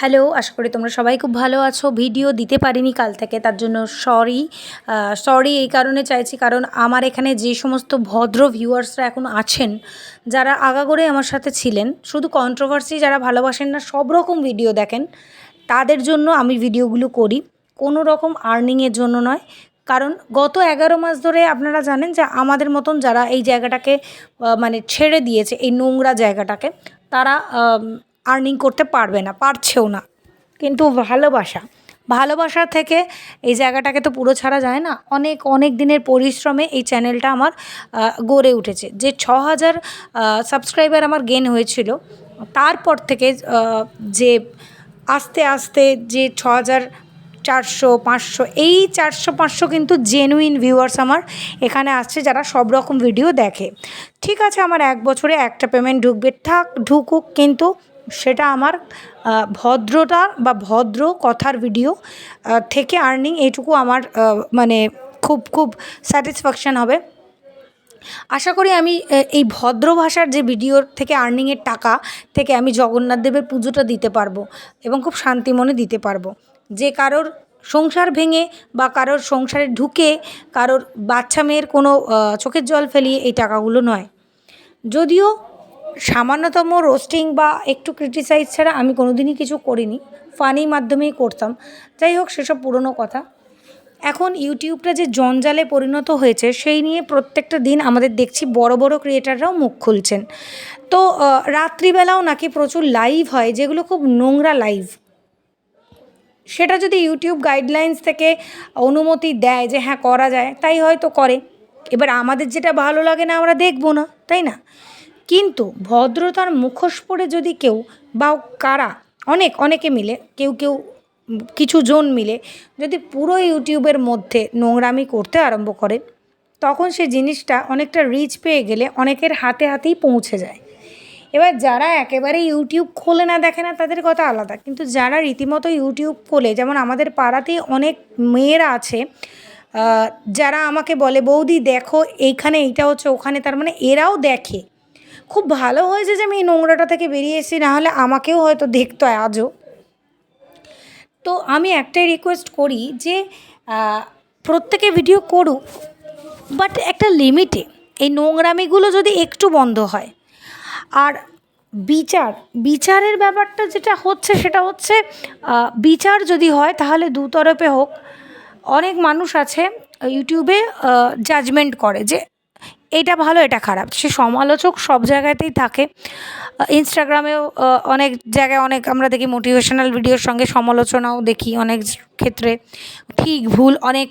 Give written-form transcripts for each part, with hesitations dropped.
Hello, আশা করি তোমরা সবাই খুব ভালো আছো। ভিডিও দিতে পারিনি কাল থেকে, তার জন্য সরি এই কারণে চাইছি, কারণ আমার এখানে যে সমস্ত ভদ্র ভিউয়ার্সরা এখন আছেন, যারা আগাগোড়ে আমার সাথে ছিলেন, শুধু কন্ট্রোভার্সি যারা ভালোবাসেন না, সব রকম ভিডিও দেখেন, তাদের জন্য আমি ভিডিওগুলো করি, কোনো রকম আর্নিংয়ের জন্য নয়। কারণ গত 11 মাস ধরে আপনারা জানেন যে আমাদের মতন যারা এই জায়গাটাকে মানে ছেড়ে দিয়েছে, এই নোংরা জায়গাটাকে, তারা আর্নিং করতে পারবে না, পারছেও না। কিন্তু ভালোবাসা থেকে এই জায়গাটাকে তো পুরো ছাড়া যায় না। অনেক অনেক দিনের পরিশ্রমে এই চ্যানেলটা আমার গড়ে উঠেছে। যে 6,000 সাবস্ক্রাইবার আমার গেন হয়েছিল, তারপর থেকে যে আস্তে আস্তে যে 6,000, 400, 500, এই 400-500 কিন্তু জেনুইন ভিউয়ার্স আমার এখানে আসছে, যারা সব রকম ভিডিও দেখে। ঠিক আছে, আমার 1 বছরে একটা পেমেন্ট ঢুকবে, ঢুকুক, কিন্তু সেটা আমার ভদ্রতা বা ভদ্র কথার ভিডিও থেকে আর্নিং, এইটুকু আমার মানে খুব খুব স্যাটিসফ্যাকশান হবে। আশা করি আমি এই ভদ্র ভাষার যে ভিডিওর থেকে আর্নিংয়ের টাকা থেকে আমি জগন্নাথ দেবের পুজোটা দিতে পারবো এবং খুব শান্তি মনে দিতে পারবো। যে কারোর সংসার ভেঙে বা কারোর সংসারে ঢুকে কারোর বাচ্চা মেয়ের কোনো চোখের জল ফেলিয়ে এই টাকাগুলো নয়। যদিও সামান্যতম রোস্টিং বা একটু ক্রিটিসাইজ ছাড়া আমি কোনো দিনই কিছু করিনি, ফানি মাধ্যমেই করতাম। যাই হোক, সেসব পুরনো কথা। এখন ইউটিউবটা যে জঞ্জালে পরিণত হয়েছে, সেই নিয়ে প্রত্যেকটা দিন আমাদের দেখছি বড় বড় ক্রিয়েটাররাও মুখ খুলছেন। তো রাত্রিবেলাও নাকি প্রচুর লাইভ হয়, যেগুলো খুব নোংরা লাইভ। সেটা যদি ইউটিউব গাইডলাইন্স থেকে অনুমতি দেয় যে হ্যাঁ করা যায়, তাই হয়তো করে। এবার আমাদের যেটা ভালো লাগে না আমরা দেখব না, তাই না? কিন্তু ভদ্রতার মুখোশ পরে যদি কেউ বা কারা অনেকে মিলে কেউ কিছু জন মিলে যদি পুরো ইউটিউবের মধ্যে নোংরামি করতে আরম্ভ করে, তখন সে জিনিসটা অনেকটা রিচ পেয়ে গেলে অনেকের হাতে হাতেই পৌঁছে যায়। এবার যারা একেবারে ইউটিউব খোলে না, দেখে না, তাদের কথা আলাদা। কিন্তু যারা রীতিমতো ইউটিউব খোলে, যেমন আমাদের পাড়াতেই অনেক মেয়েরা আছে যারা আমাকে বলে, বৌদি দেখো এইখানে এইটা হচ্ছে, ওখানে, তার মানে এরাও দেখে। খুব ভালো হয়েছে যে আমি এই নোংরাটা থেকে বেরিয়ে এসেছি, নাহলে আমাকেও হয়তো দেখতো আজও। তো আমি একটাই রিকোয়েস্ট করি যে প্রত্যেকে ভিডিও করুক, বাট একটা লিমিটে। এই নোংরামিগুলো যদি একটু বন্ধ হয়। আর বিচারের ব্যাপারটা যেটা হচ্ছে, সেটা হচ্ছে বিচার যদি হয় তাহলে দুতরফে হোক। অনেক মানুষ আছে ইউটিউবে জাজমেন্ট করে যে এটা ভালো এটা খারাপ, সে সমালোচক সব জায়গাতেই থাকে। ইনস্টাগ্রামেও অনেক জায়গায় অনেক আমরা দেখি মোটিভেশনাল ভিডিওর সঙ্গে সমালোচনাও দেখি অনেক ক্ষেত্রে। ঠিক ভুল অনেক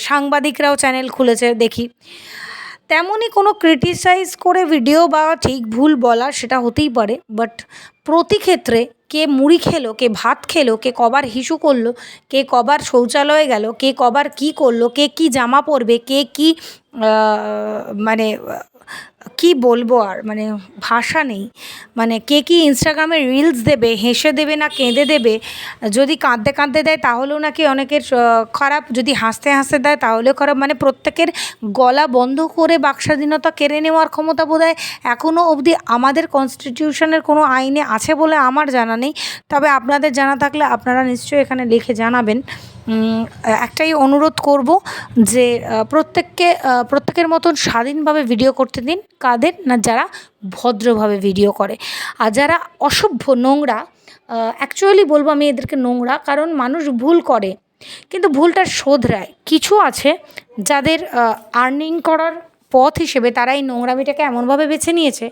সাংবাদিকরাও চ্যানেল খুলেছে দেখি। তেমনই কোনো ক্রিটিসাইজ করে ভিডিও বা ঠিক ভুল বলা, সেটা হতেই পারে, বাট প্রতি ক্ষেত্রে কে মুড়ি খেলো, কে ভাত খেলো, কে কবার হিসু করলো, কে কবার শৌচালয়ে গেল, কে কবার কী করলো, কে কী জামা পরবে, কে কী মানে কী বলবো আর, মানে ভাষা নেই। মানে কে কী ইনস্টাগ্রামে রিলস দেবে, হেসে দেবে না কেঁদে দেবে, যদি কাঁদতে কাঁদতে দেয় তাহলেও নাকি অনেকের খারাপ, যদি হাসতে হাসতে দেয় তাহলেও খারাপ। মানে প্রত্যেকের গলা বন্ধ করে বাকস্বাধীনতা কেড়ে নেওয়ার ক্ষমতা বোধহয় এখনও অবধি আমাদের কনস্টিটিউশনের কোনো আইনে আছে বলে আমার জানা নেই। তবে আপনাদের জানা থাকলে আপনারা নিশ্চয়ই এখানে লিখে জানাবেন। একটাই অনুরোধ করব যে প্রত্যেকের মতন স্বাধীনভাবে ভিডিও করতে দিন। কাদের না, যারা ভদ্রভাবে ভিডিও করে। আর যারা অসভ্য নোংরা, অ্যাকচুয়ালি বলবো আমি এদেরকে নোংরা, কারণ মানুষ ভুল করে কিন্তু ভুলটা শোধরায়। কিছু আছে যাদের আর্নিং করার পথ হিসেবে তারা এই নোংরামিটাকে এমনভাবে বেছে নিয়েছে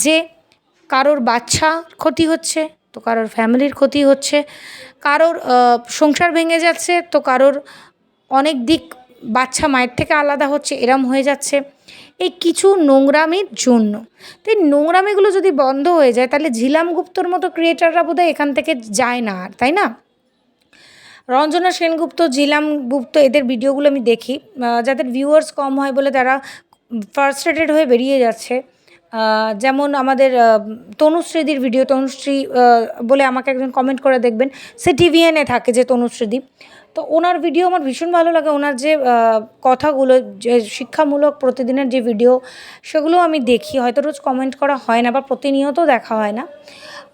যে কারোর বাচ্চা ক্ষতি হচ্ছে, তো কারোর ফ্যামিলির ক্ষতি হচ্ছে, কারোর সংসার ভেঙে যাচ্ছে, তো কারোর অনেক দিক বাচ্চা মায়ের থেকে আলাদা হচ্ছে, এরম হয়ে যাচ্ছে এই কিছু নোংরামির জন্য। তো এই নোংরামিগুলো যদি বন্ধ হয়ে যায়, তাহলে ঝিলাম গুপ্তর মতো ক্রিয়েটাররা বোধহয় এখান থেকে যায় না আর, তাই না? রঞ্জনা সেনগুপ্ত, ঝিলাম গুপ্ত, এদের ভিডিওগুলো আমি দেখি। যাদের ভিউয়ার্স কম হয় বলে তারা ফ্রাস্ট্রেটেড হয়ে বেরিয়ে যাচ্ছে। যেমন আমাদের তনুশ্রীদির ভিডিও, তনুশ্রী বলে আমাকে একজন কমেন্ট করে দেখবেন, সে টিভিএনে থাকে যে তনুশ্রীদি। তো ওনার ভিডিও আমার ভীষণ ভালো লাগে। ওনার যে কথাগুলো, যে শিক্ষামূলক প্রতিদিনের যে ভিডিও, সেগুলো আমি দেখি। হয়তো রোজ কমেন্ট করা হয় না বা প্রতিনিয়ত দেখা হয় না।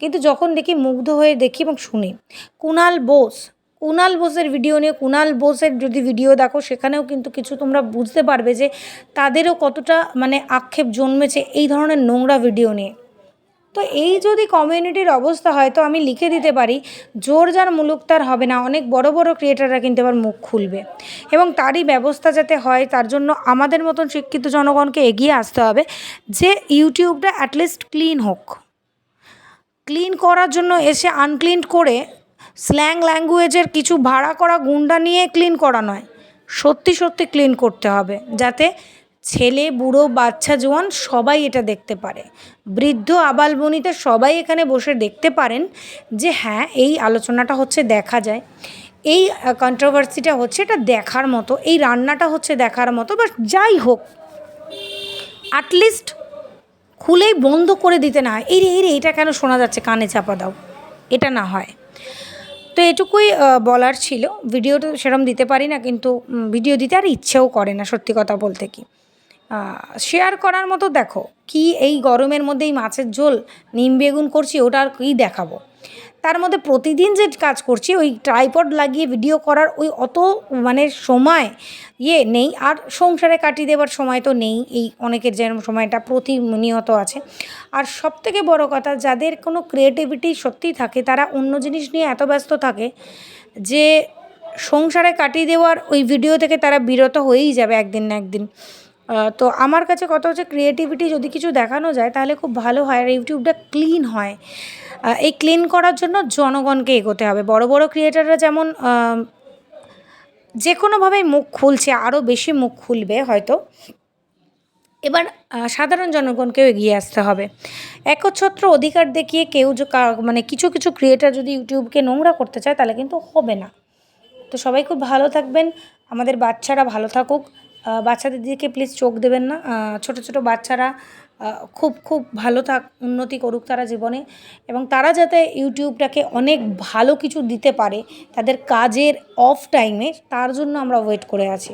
কিন্তু যখন দেখি মুগ্ধ হয়ে দেখি এবং শুনি। কুণাল বোসের ভিডিও নিয়ে, কুণাল বোসের যদি ভিডিও দেখো সেখানেও কিন্তু কিছু তোমরা বুঝতে পারবে যে তাদেরও কতটা মানে আক্ষেপ জন্মেছে এই ধরনের নোংরা ভিডিও নিয়ে। তো এই যদি কমিউনিটির অবস্থা হয় তো আমি লিখে দিতে পারি, জোর যার মুলুক তার হবে না। অনেক বড় বড় ক্রিয়েটাররা কিন্তু এবার মুখ খুলবে এবং তারই ব্যবস্থা যাতে হয় তার জন্য আমাদের মতন শিক্ষিত জনগণকে এগিয়ে আসতে হবে যে ইউটিউবটা অ্যাটলিস্ট ক্লিন হোক। ক্লিন করার জন্য এসে আনক্লিন করে স্ল্যাং ল্যাঙ্গুয়েজের কিছু ভাড়া করা গুন্ডা নিয়ে ক্লিন করা নয়, সত্যি সত্যি ক্লিন করতে হবে যাতে ছেলে বুড়ো বাচ্চা জোয়ান সবাই এটা দেখতে পারে, বৃদ্ধ আবাল বনিতা সবাই এখানে বসে দেখতে পারেন যে হ্যাঁ এই আলোচনাটা হচ্ছে, দেখা যায় এই কন্ট্রোভার্সিটা হচ্ছে, এটা দেখার মতো, এই রান্নাটা হচ্ছে দেখার মতো, বা যাই হোক অ্যাটলিস্ট খুলেই বন্ধ করে দিতে না হয় এই রে এটা কেন শোনা যাচ্ছে, কানে চাপা দাও, এটা না হয়। তো এটুকুই বলার ছিল। ভিডিওটা সেরকম দিতে পারি না, কিন্তু ভিডিও দিতে আর ইচ্ছেও করে না সত্যি কথা বলতে কি। শেয়ার করার মতো দেখো কি এই গরমের মধ্যে এই মাছের ঝোল নিম বেগুন করছি, ওটা আর কী দেখাবো। তার মধ্যে প্রতিদিন যে কাজ করছি ওই ট্রাইপড লাগিয়ে ভিডিও করার ওই অত মানে সময় নেই, আর সংসারে কাটিয়ে দেওয়ার সময় তো নেই এই অনেকের যেরকম সময়টা প্রতিনিয়ত আছে। আর সবথেকে বড় কথা, যাদের কোনো ক্রিয়েটিভিটি সত্যিই থাকে তারা অন্য জিনিস নিয়ে এত ব্যস্ত থাকে যে সংসারে কাটিয়ে দেওয়ার ওই ভিডিও থেকে তারা বিরত হয়েই যাবে একদিন না একদিন। তো আমার কাছে কথা হচ্ছে ক্রিয়েটিভিটি যদি কিছু দেখানো যায় তাহলে খুব ভালো হয় আর ইউটিউবটা ক্লিন হয়। এই ক্লিন করার জন্য জনগণকে এগোতে হবে। বড় বড় ক্রিয়েটাররা যেমন যে কোনোভাবেই মুখ খুলছে, আরও বেশি মুখ খুলবে হয়তো, এবার সাধারণ জনগণকেও এগিয়ে আসতে হবে। একচ্ছত্র অধিকার দেখিয়ে কেউ মানে কিছু কিছু ক্রিয়েটার যদি ইউটিউবকে নোংরা করতে চায় তাহলে কিন্তু হবে না। তো সবাই খুব ভালো থাকবেন, আমাদের বাচ্চারা ভালো থাকুক, বাচ্চাদের দিকে প্লিজ চোখ দেবেন না। ছোটো ছোটো বাচ্চারা খুব খুব ভালো উন্নতি করুক তারা জীবনে, এবং তারা যাতে ইউটিউবটাকে অনেক ভালো কিছু দিতে পারে তাদের কাজের অফ টাইমে, তার জন্য আমরা ওয়েট করে আছি।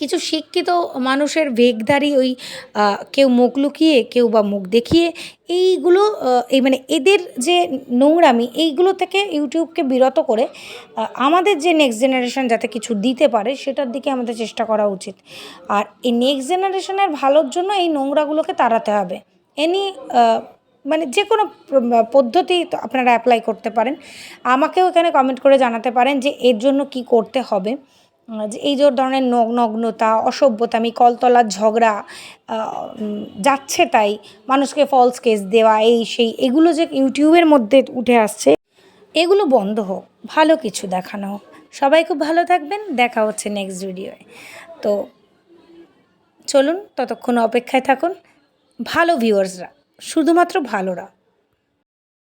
কিছু শিক্ষিত মানুষের ভেগধারী ওই কেউ মুখ লুকিয়ে কেউ বা মুখ দেখিয়ে এইগুলো এই মানে এদের যে নোংরামি এইগুলো থেকে ইউটিউবকে বিরত করে আমাদের যে নেক্সট জেনারেশন যাতে কিছু দিতে পারে সেটার দিকে আমাদের চেষ্টা করা উচিত। আর এই নেক্সট জেনারেশনের ভালোর জন্য এই নোংরাগুলোকে তাড়াতে হবে। মানে যে কোনো পদ্ধতি আপনারা অ্যাপ্লাই করতে পারেন। আমাকেও এখানে কমেন্ট করে জানাতে পারেন যে এর জন্য কি করতে হবে। যে এই যে ধরনের নগ্নতা, অসভ্যতামি, কলতলার ঝগড়া, যাচ্ছে তাই মানুষকে ফলস কেস দেওয়া, এই সেই এগুলো যে ইউটিউবের মধ্যে উঠে আসছে, এগুলো বন্ধ হোক, ভালো কিছু দেখানো হোক। সবাই খুব ভালো থাকবেন, দেখা হচ্ছে নেক্সট ভিডিওয়ে। তো চলুন ততক্ষণ অপেক্ষায় থাকুন ভালো ভিউয়ার্সরা, শুধুমাত্র ভালোরা।